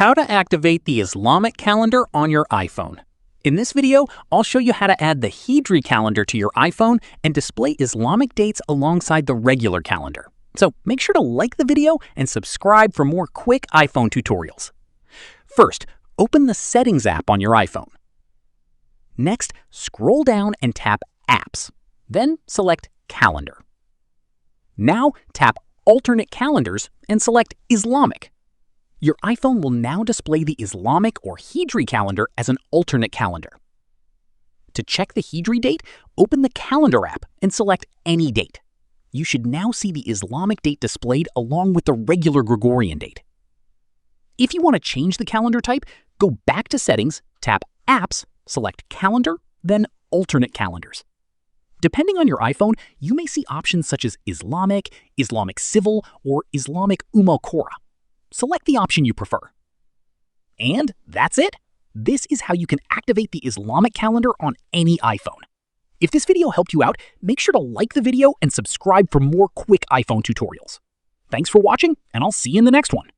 How to activate the Islamic calendar on your iPhone. In this video, I'll show you how to add the Hijri calendar to your iPhone and display Islamic dates alongside the regular calendar. So make sure to like the video and subscribe for more quick iPhone tutorials. First, open the Settings app on your iPhone. Next, scroll down and tap Apps. Then select Calendar. Now tap Alternate Calendars and select Islamic. Your iPhone will now display the Islamic or Hijri calendar as an alternate calendar. To check the Hijri date, open the Calendar app and select any date. You should now see the Islamic date displayed along with the regular Gregorian date. If you want to change the calendar type, go back to Settings, tap Apps, select Calendar, then Alternate Calendars. Depending on your iPhone, you may see options such as Islamic, Islamic Civil, or Islamic Qora. Select the option you prefer. And that's it. This is how you can activate the Islamic calendar on any iPhone. If this video helped you out, make sure to like the video and subscribe for more quick iPhone tutorials. Thanks for watching, and I'll see you in the next one.